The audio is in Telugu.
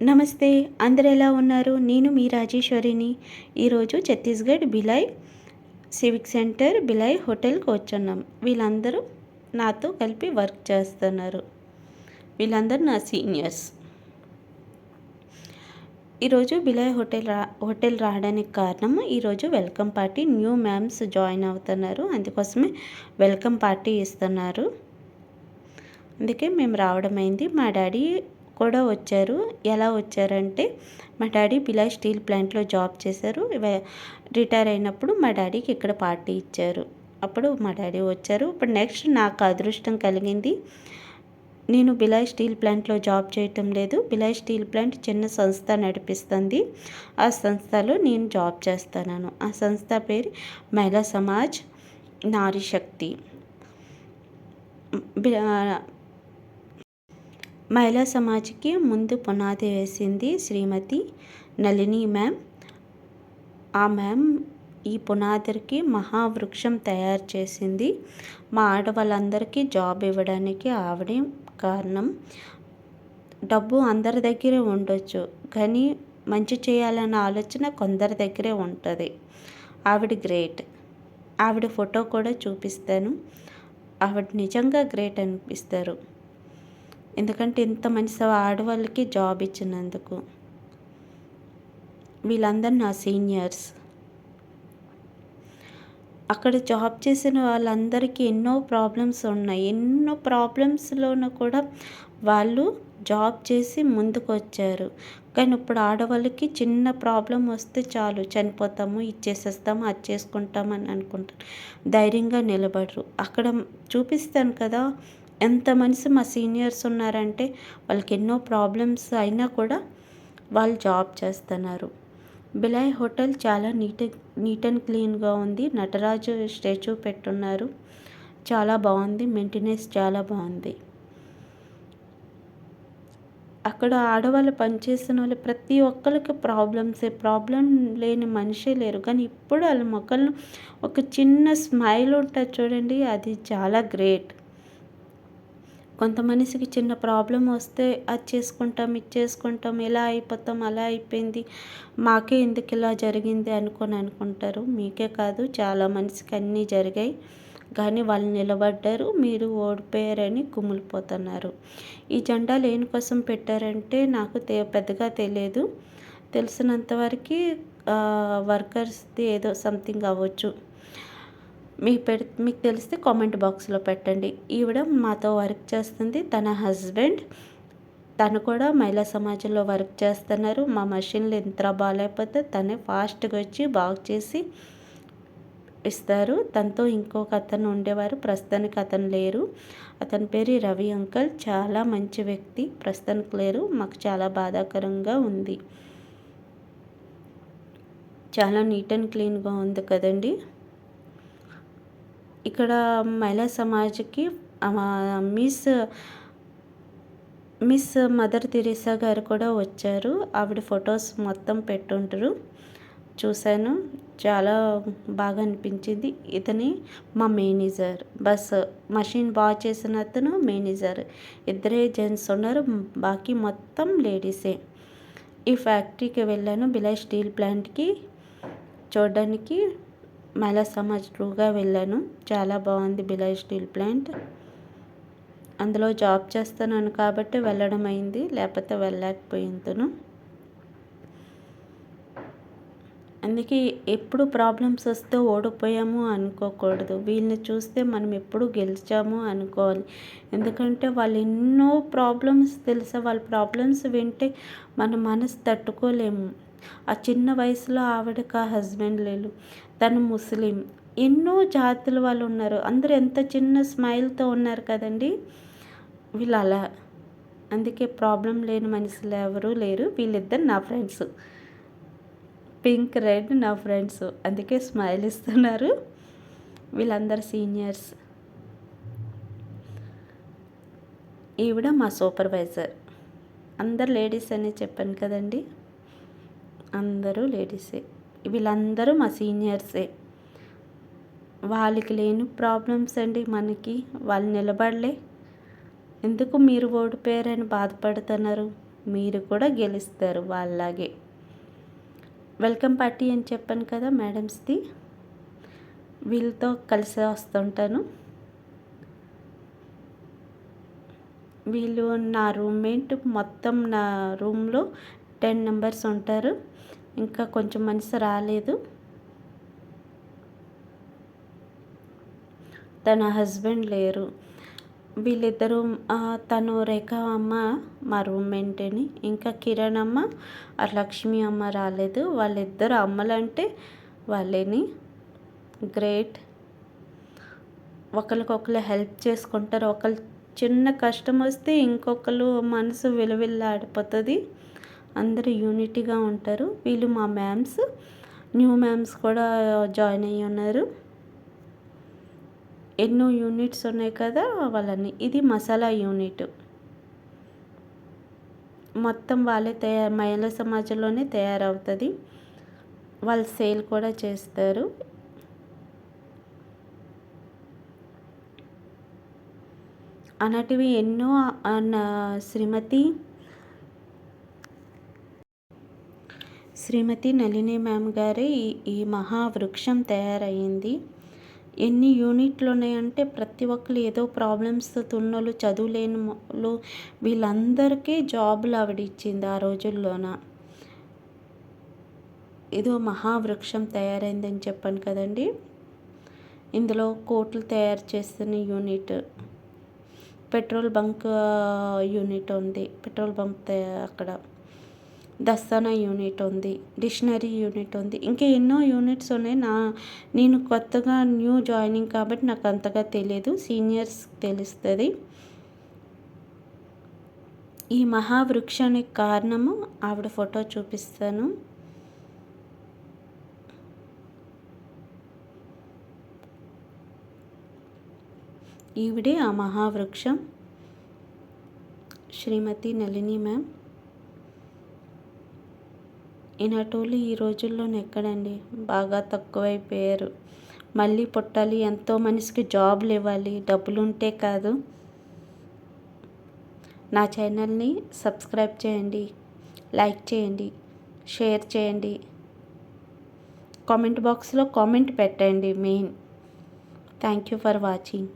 నమస్తే, అందరు ఎలా ఉన్నారు? నేను మీ రాజేశ్వరిని. ఈరోజు ఛత్తీస్గఢ్ భిలాయ్ సివిక్ సెంటర్ భిలాయ్ హోటల్కి వచ్చున్నాం. వీళ్ళందరూ నాతో కలిపి వర్క్ చేస్తున్నారు. వీళ్ళందరూ నా సీనియర్స్. ఈరోజు భిలాయ్ హోటల్ రావడానికి కారణం, ఈరోజు welcome party, new ma'ams join అవుతున్నారు. అందుకోసమే వెల్కమ్ పార్టీ ఇస్తున్నారు. అందుకే మేము రావడం అయింది. మా డాడీ కూడా వచ్చారు. ఎలా వచ్చారంటే, మా డాడీ భిలాయ్ స్టీల్ ప్లాంట్లో జాబ్ చేశారు. రిటైర్ అయినప్పుడు మా డాడీకి ఇక్కడ పార్టీ ఇచ్చారు. అప్పుడు మా డాడీ వచ్చారు. ఇప్పుడు నెక్స్ట్ నాకు అదృష్టం కలిగింది. నేను భిలాయ్ స్టీల్ ప్లాంట్లో జాబ్ చేయటం లేదు. భిలాయ్ స్టీల్ ప్లాంట్ చిన్న సంస్థ నడిపిస్తుంది. ఆ సంస్థలో నేను జాబ్ చేస్తున్నాను. ఆ సంస్థ పేరు మహిళా సమాజ్ నారీ శక్తి. మహిళా సమాజ్కి ముందు పునాది వేసింది శ్రీమతి నళిని మ్యామ్. ఆ మ్యామ్ ఈ పునాదికి మహావృక్షం తయారు చేసింది. మా ఆడవాళ్ళందరికీ జాబ్ ఇవ్వడానికి ఆవిడే కారణం. డబ్బు అందరి దగ్గరే ఉండొచ్చు, కానీ మంచి చేయాలన్న ఆలోచన కొందరి దగ్గరే ఉంటుంది. ఆవిడ గ్రేట్. ఆవిడ ఫోటో కూడా చూపిస్తాను. ఆవిడ నిజంగా గ్రేట్ అనిపిస్తారు. ఎందుకంటే ఇంత మంచి ఆడవాళ్ళకి జాబ్ ఇచ్చినందుకు. వీళ్ళందరూ నా సీనియర్స్. అక్కడ జాబ్ చేసిన వాళ్ళందరికీ ఎన్నో ప్రాబ్లమ్స్ ఉన్నాయి. ఎన్నో ప్రాబ్లమ్స్లోనూ కూడా వాళ్ళు జాబ్ చేసి ముందుకు వచ్చారు. కానీ ఇప్పుడు ఆడవాళ్ళకి చిన్న ప్రాబ్లం వస్తే చాలు, చనిపోతాము, ఇచ్చేసేస్తాము, అది చేసుకుంటాము అని అనుకుంటారు. ధైర్యంగా నిలబడరు. అక్కడ చూపిస్తాను కదా, ఎంత మనిషి మా సీనియర్స్ ఉన్నారంటే, వాళ్ళకి ఎన్నో ప్రాబ్లమ్స్ అయినా కూడా వాళ్ళు జాబ్ చేస్తున్నారు. భిలాయ్ హోటల్ చాలా నీట్ అండ్ క్లీన్గా ఉంది. నటరాజు స్టాచ్యూ పెట్టున్నారు. చాలా బాగుంది. మెయింటెనెన్స్ చాలా బాగుంది. అక్కడ ఆడవాళ్ళు పనిచేసిన వాళ్ళు ప్రతి ఒక్కరికి ప్రాబ్లం లేని మనిషే లేరు. కానీ ఇప్పుడు వాళ్ళ మొక్కలను ఒక చిన్న స్మైల్ ఉంటుంది చూడండి, అది చాలా గ్రేట్. కొంత మనిషికి చిన్న ప్రాబ్లం వస్తే అది చేసుకుంటాం, ఇది చేసుకుంటాం, ఇలా అయిపోతాం, అలా అయిపోయింది, మాకే ఎందుకు ఇలా జరిగింది అనుకుంటారు. మీకే కాదు, చాలా మనిషికి అన్నీ జరిగాయి, కానీ వాళ్ళు నిలబడ్డారు. మీరు ఓడిపోయారని కుమిలిపోతున్నారు. ఈ జెండా లేని కోసం పెట్టారంటే నాకు పెద్దగా తెలియదు. తెలిసినంతవరకు వర్కర్స్ది ఏదో సంథింగ్ అవ్వచ్చు. మీకు తెలిస్తే కామెంట్ బాక్స్లో పెట్టండి. ఈవిడ మాతో వర్క్ చేస్తుంది. తన హస్బెండ్, తను కూడా మహిళా సమాజంలో వర్క్ చేస్తున్నారు. మా మషిన్లు ఎంత బాగాలేకపోతే తనే ఫాస్ట్గా వచ్చి బాగు చేసి ఇస్తారు. తనతో ఇంకొక అతను ఉండేవారు, ప్రస్తుతానికి అతను లేరు. అతని పేరు రవి అంకల్. చాలా మంచి వ్యక్తి. ప్రస్తుతానికి లేరు. మాకు చాలా బాధాకరంగా ఉంది. చాలా నీట్ అండ్ క్లీన్గా ఉంది కదండి. ఇక్కడ మహిళా సమాజ్కి మిస్ మదర్ తెరీసా గారు కూడా వచ్చారు. ఆవిడ ఫొటోస్ మొత్తం పెట్టుంటారు. చూశాను, చాలా బాగా అనిపించింది. ఇతని మా మేనేజర్. మషిన్ బాగా చేసిన అతను మేనేజర్. ఇద్దరే జెంట్స్ ఉన్నారు, బాకీ మొత్తం లేడీసే. ఈ ఫ్యాక్టరీకి వెళ్ళాను. భిలాయ్ స్టీల్ ప్లాంట్కి చూడడానికి మహిళా సమాజ్ ట్రూగా వెళ్ళాను. చాలా బాగుంది భిలాయ్ స్టీల్ ప్లాంట్. అందులో జాబ్ చేస్తున్నాను కాబట్టి వెళ్ళడం అయింది, లేకపోతే వెళ్ళలేకపోయిందును. అందుకే ఎప్పుడు ప్రాబ్లమ్స్ వస్తే ఓడిపోయాము అనుకోకూడదు. వీళ్ళని చూస్తే మనం ఎప్పుడు గెలిచాము అనుకోవాలి. ఎందుకంటే వాళ్ళు ఎన్నో ప్రాబ్లమ్స్ తెలుసా, వాళ్ళ ప్రాబ్లమ్స్ వింటే మన మనసు తట్టుకోలేము. ఆ చిన్న వయసులో ఆవిడకి ఆ హస్బెండ్ లేరు, తను ముస్లిం. ఎన్నో జాతుల వాళ్ళు ఉన్నారు. అందరూ ఎంత చిన్న స్మైల్తో ఉన్నారు కదండి. వీళ్ళు అలా. అందుకే ప్రాబ్లం లేని మనుషులు ఎవరూ లేరు. వీళ్ళిద్దరు నా ఫ్రెండ్స్. పింక్ రెడ్ నా ఫ్రెండ్స్. అందుకే స్మైల్ ఇస్తున్నారు. వీళ్ళందరూ సీనియర్స్. ఈవిడ మా సూపర్వైజర్. అందరు లేడీస్ అని చెప్పాను కదండి, అందరూ లేడీసే. వీళ్ళందరూ మా సీనియర్సే. వాళ్ళకి లేని ప్రాబ్లమ్స్ అండి మనకి. వాళ్ళు నిలబడలే. ఎందుకు మీరు ఓడిపోయారని బాధపడుతున్నారు? మీరు కూడా గెలుస్తారు వాళ్ళలాగే. వెల్కమ్ పార్టీ అని చెప్పాను కదా మేడమ్స్ది, వీళ్ళతో కలిసి వస్తుంటాను. వీళ్ళు నా రూమ్మేట్. మొత్తం నా రూమ్లో 10 మెంబర్స్ ఉంటారు. ఇంకా కొంచెం మనిషి రాలేదు. తన హస్బెండ్ లేరు. వీళ్ళిద్దరూ తను రేఖ అమ్మ మా రూమ్మేట్ని, ఇంకా కిరణ్ అమ్మ లక్ష్మి అమ్మ రాలేదు. వాళ్ళిద్దరు అమ్మలంటే వాళ్ళేని గ్రేట్. ఒకరికొకరు హెల్ప్ చేసుకుంటారు. ఒకరు చిన్న కష్టం వస్తే ఇంకొకరు మనసు విలువిల్లాడిపోతుంది. అందరూ యూనిటీగా ఉంటారు. వీళ్ళు మా మ్యామ్స్. న్యూ మ్యామ్స్ కూడా జాయిన్ అయ్యి ఉన్నారు. ఎన్నో యూనిట్స్ ఉన్నాయి కదా వాళ్ళని. ఇది మసాలా యూనిట్. మొత్తం వాళ్ళే మహిళా సమాజంలోనే తయారవుతుంది. వాళ్ళు సేల్ కూడా చేస్తారు. అలాంటివి ఎన్నో శ్రీమతి నళిని మ్యామ్ గారే ఈ మహావృక్షం తయారయ్యింది. ఎన్ని యూనిట్లు ఉన్నాయంటే ప్రతి ఒక్కరు ఏదో ప్రాబ్లమ్స్తో ఉన్నోళ్ళు, చదువులేని వాళ్ళు, వీళ్ళందరికీ జాబులు ఆవిడ ఇచ్చింది ఆ రోజుల్లోన. ఏదో మహావృక్షం తయారైందని చెప్పాను కదండి. ఇందులో కోట్లు తయారు చేస్తున్న యూనిట్, పెట్రోల్ బంక్ యూనిట్ ఉంది, పెట్రోల్ బంక్ అక్కడ దస్తానా యూనిట్ ఉంది, డిక్షనరీ యూనిట్ ఉంది, ఇంకా ఎన్నో యూనిట్స్ ఉన్నాయి. నేను కొత్తగా న్యూ జాయినింగ్ కాబట్టి నాకు అంతగా తెలియదు, సీనియర్స్ తెలుస్తుంది. ఈ మహావృక్షానికి కారణము ఆవిడ ఫోటో చూపిస్తాను. ఈవిడే ఆ మహావృక్షం, శ్రీమతి నళిని మ్యామ్. ఈనాటోళ్ళు ఈ రోజుల్లోనే ఎక్కడండి, బాగా తక్కువైపోయారు. మళ్ళీ పుట్టాలి, ఎంతో మనిషికి జాబ్లు ఇవ్వాలి, డబ్బులు ఉంటే కాదు. నా ఛానల్ని సబ్స్క్రైబ్ చేయండి, లైక్ చేయండి, షేర్ చేయండి, కామెంట్ బాక్స్లో కామెంట్ పెట్టండి main. Thank you for watching.